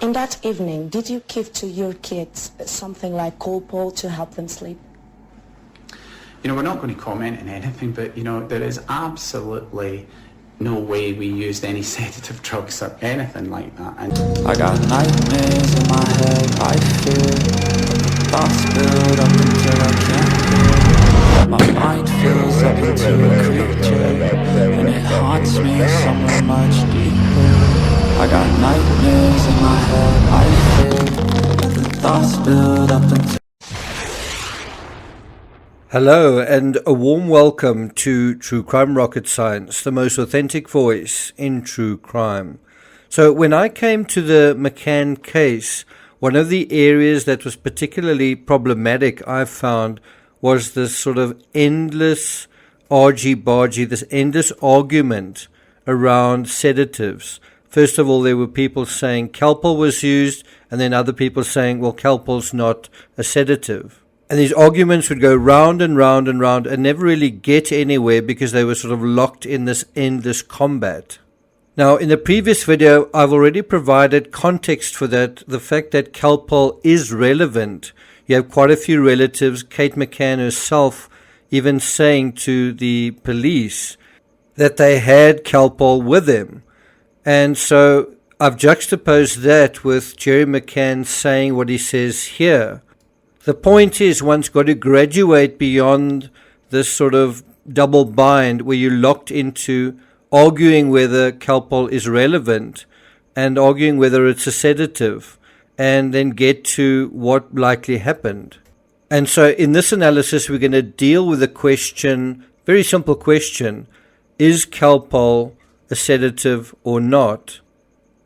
In that evening, did you give to your kids something like Calpol to help them sleep? We're not going to comment on anything, but, there is absolutely no way we used any sedative drugs or anything like that. And I got nightmares in my head, I fear thoughts build up until I can't hear. My mind fills up into a creature, and it haunts me somewhere much deeper. I got nightmares in my head, I fear the thoughts build up until. Hello and a warm welcome to True Crime Rocket Science, the most authentic voice in true crime. So when I came to the MCCANN case, one of the areas that was particularly problematic I found was this sort of endless argy-bargy, this endless argument around sedatives. First of all, there were people saying Calpol was used, and then other people saying, well, Calpol's not a sedative. And these arguments would go round and round and round and never really get anywhere because they were sort of locked in this endless combat. Now, in the previous video, I've already provided context for that, the fact that Calpol is relevant. You have quite a few relatives, Kate McCann herself, even saying to the police that they had Calpol with them. And so I've juxtaposed that with Jerry McCann saying what he says here. The point is, one's got to graduate beyond this sort of double bind where you're locked into arguing whether Calpol is relevant and arguing whether it's a sedative, and then get to what likely happened. And so in this analysis, we're going to deal with the question, very simple question, is Calpol a sedative or not?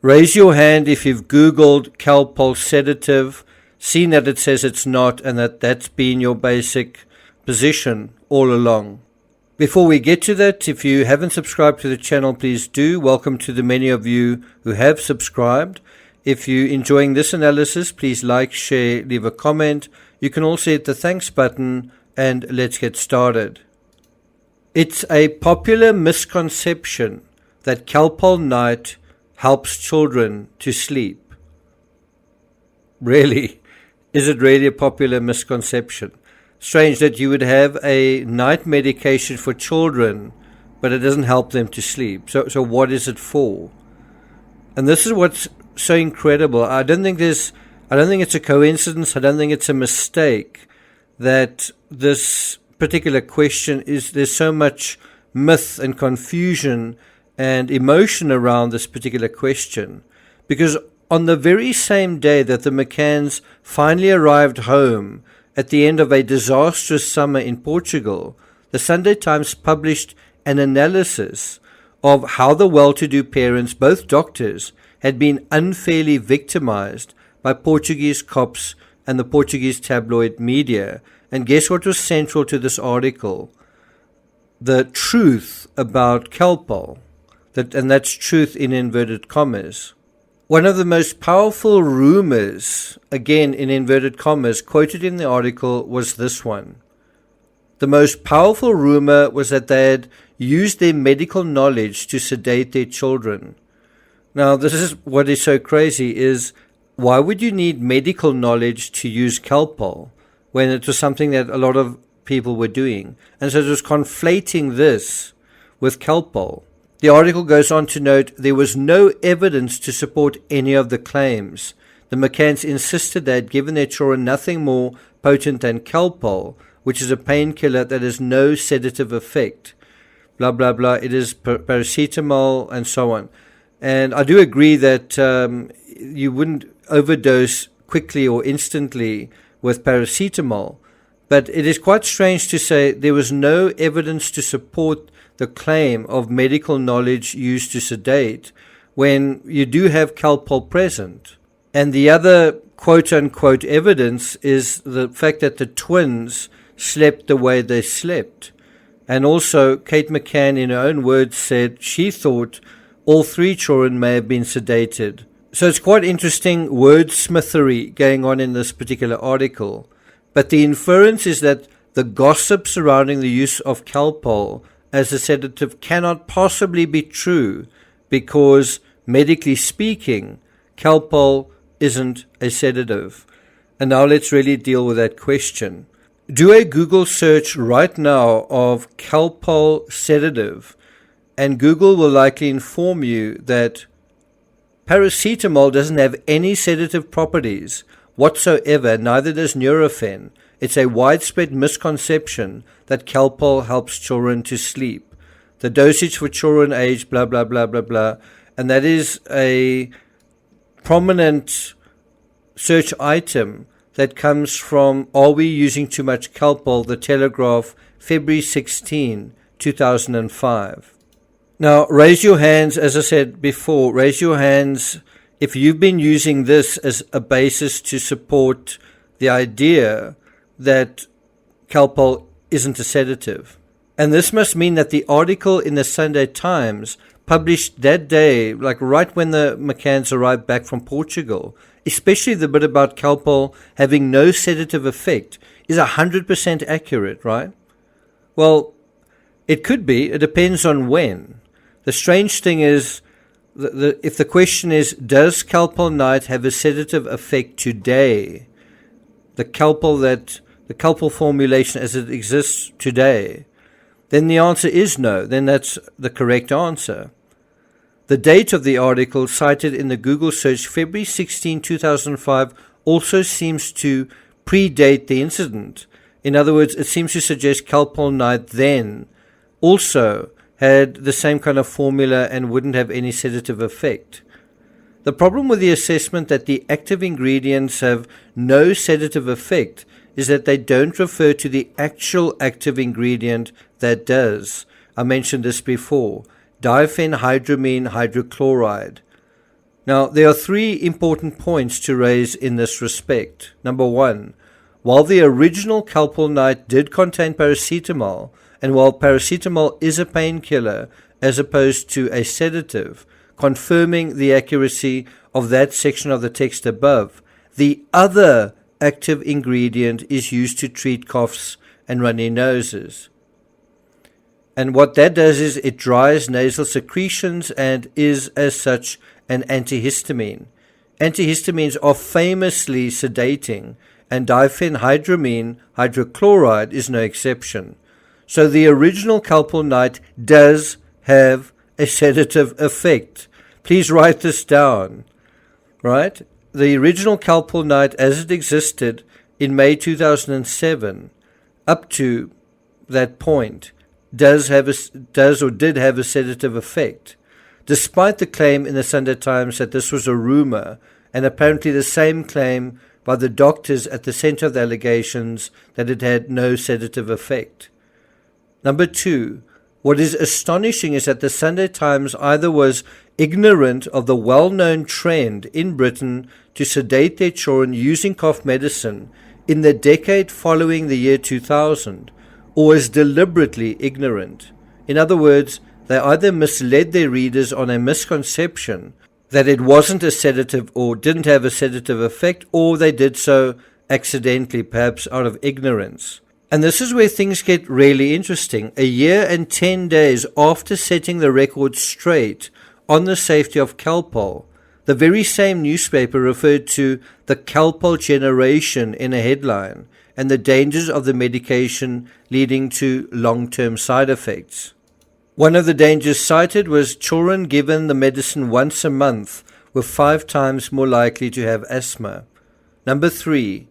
Raise your hand if you've Googled Calpol sedative, seen that it says it's not, and that's been your basic position all along. Before we get to that, if you haven't subscribed to the channel, please do. Welcome to the many of you who have subscribed. If you're enjoying this analysis, please like, share, leave a comment. You can also hit the thanks button, and let's get started. It's a popular misconception that Calpol night helps children to sleep. Really? Is it really a popular misconception? Strange that you would have a night medication for children, but it doesn't help them to sleep. So what is it for? And this is what's so incredible. I don't think it's a coincidence. I don't think it's a mistake that this particular question there's so much myth and confusion and emotion around this particular question. Because on the very same day that the McCanns finally arrived home at the end of a disastrous summer in Portugal, the Sunday Times published an analysis of how the well-to-do parents, both doctors, had been unfairly victimized by Portuguese cops and the Portuguese tabloid media. And guess what was central to this article? The truth about Calpol. And that's truth in inverted commas. One of the most powerful rumors, again in inverted commas, quoted in the article was this one. The most powerful rumor was that they had used their medical knowledge to sedate their children. Now, this is what is so crazy is, why would you need medical knowledge to use Calpol when it was something that a lot of people were doing? And so it was conflating this with Calpol. The article goes on to note there was no evidence to support any of the claims. The McCanns insisted they had given their children nothing more potent than Calpol, which is a painkiller that has no sedative effect. Blah, blah, blah. It is paracetamol and so on. And I do agree that you wouldn't overdose quickly or instantly with paracetamol. But it is quite strange to say there was no evidence to support the claim of medical knowledge used to sedate when you do have Calpol present. And the other quote-unquote evidence is the fact that the twins slept the way they slept. And also, Kate McCann, in her own words, said she thought all three children may have been sedated. So it's quite interesting wordsmithery going on in this particular article. But the inference is that the gossip surrounding the use of Calpol as a sedative cannot possibly be true because, medically speaking, Calpol isn't a sedative? And now let's really deal with that question. Do a Google search right now of Calpol sedative, and Google will likely inform you that paracetamol doesn't have any sedative properties whatsoever, neither does Nurofen. It's a widespread misconception that Calpol helps children to sleep. The dosage for children age, blah, blah, blah, blah, blah. And that is a prominent search item that comes from Are We Using Too Much Calpol? The Telegraph, February 16, 2005. Now, raise your hands, as I said before, raise your hands if you've been using this as a basis to support the idea that Calpol isn't a sedative. And this must mean that the article in the Sunday Times published that day, like right when the McCanns arrived back from Portugal, especially the bit about Calpol having no sedative effect, is 100% accurate, right? Well, it could be. It depends on when. The strange thing is, if the question is, does Calpol Night have a sedative effect today? The Calpol formulation as it exists today, then the answer is no. Then that's the correct answer. The date of the article cited in the Google search, February 16, 2005, also seems to predate the incident. In other words, it seems to suggest Calpol Night then also had the same kind of formula and wouldn't have any sedative effect. The problem with the assessment that the active ingredients have no sedative effect is that they don't refer to the actual active ingredient that does. I mentioned this before, diphenhydramine hydrochloride. Now, there are three important points to raise in this respect. Number one, while the original Calpol Night did contain paracetamol, and while paracetamol is a painkiller as opposed to a sedative, confirming the accuracy of that section of the text above, the other active ingredient is used to treat coughs and runny noses. And what that does is it dries nasal secretions and is, as such, an antihistamine. Antihistamines are famously sedating, and diphenhydramine hydrochloride is no exception. So the original Calpol Night does have a sedative effect. Please write this down, right? The original Calpol Night as it existed in May 2007, up to that point, did have a sedative effect, despite the claim in the Sunday Times that this was a rumor, and apparently the same claim by the doctors at the center of the allegations that it had no sedative effect. Number two, what is astonishing is that the Sunday Times either was ignorant of the well-known trend in Britain to sedate their children using cough medicine in the decade following the year 2000, or was deliberately ignorant. In other words, they either misled their readers on a misconception that it wasn't a sedative or didn't have a sedative effect, or they did so accidentally, perhaps out of ignorance. And this is where things get really interesting. A year and 10 days after setting the record straight on the safety of Calpol, the very same newspaper referred to the Calpol generation in a headline and the dangers of the medication leading to long-term side effects. One of the dangers cited was children given the medicine once a month were 5 times more likely to have asthma. Number 3,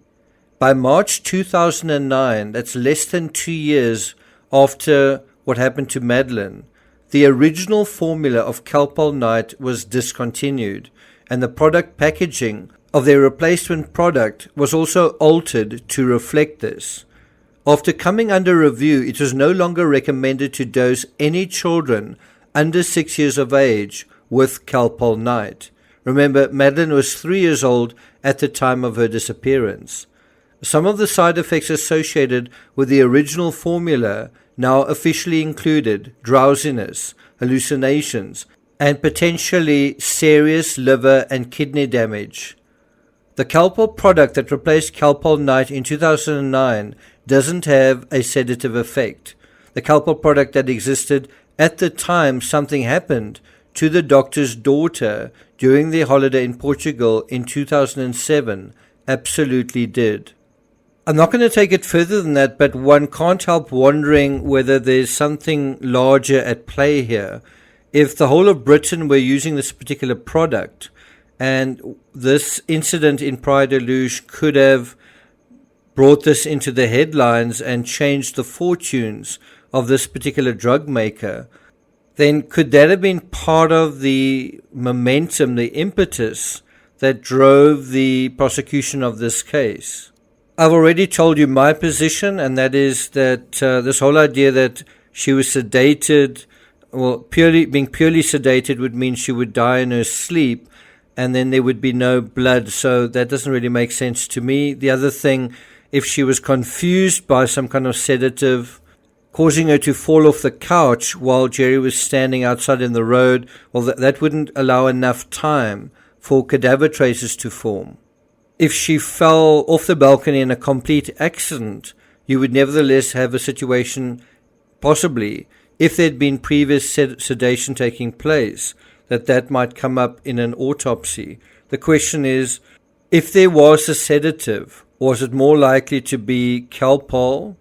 by March 2009, that's less than 2 years after what happened to Madeleine, the original formula of Calpol Night was discontinued, and the product packaging of their replacement product was also altered to reflect this. After coming under review, it was no longer recommended to dose any children under 6 years of age with Calpol Night. Remember, Madeleine was 3 years old at the time of her disappearance. Some of the side effects associated with the original formula now officially included drowsiness, hallucinations, and potentially serious liver and kidney damage. The Calpol product that replaced Calpol Night in 2009 doesn't have a sedative effect. The Calpol product that existed at the time something happened to the doctor's daughter during their holiday in Portugal in 2007 absolutely did. I'm not going to take it further than that, but one can't help wondering whether there's something larger at play here. If the whole of Britain were using this particular product, and this incident in Praia da Luz could have brought this into the headlines and changed the fortunes of this particular drug maker, then could that have been part of the momentum, the impetus that drove the prosecution of this case? I've already told you my position, and that is that this whole idea that she was sedated, well, being purely sedated would mean she would die in her sleep, and then there would be no blood, so that doesn't really make sense to me. The other thing, if she was confused by some kind of sedative, causing her to fall off the couch while Jerry was standing outside in the road, well, that wouldn't allow enough time for cadaver traces to form. If she fell off the balcony in a complete accident, you would nevertheless have a situation, possibly, if there'd been previous sedation taking place, that might come up in an autopsy. The question is, if there was a sedative, was it more likely to be Calpol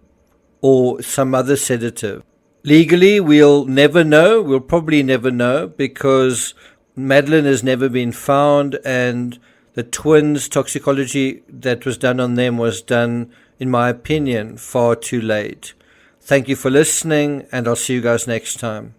or some other sedative? Legally, we'll never know. We'll probably never know, because Madeleine has never been found, and the twins' toxicology that was done on them was done, in my opinion, far too late. Thank you for listening, and I'll see you guys next time.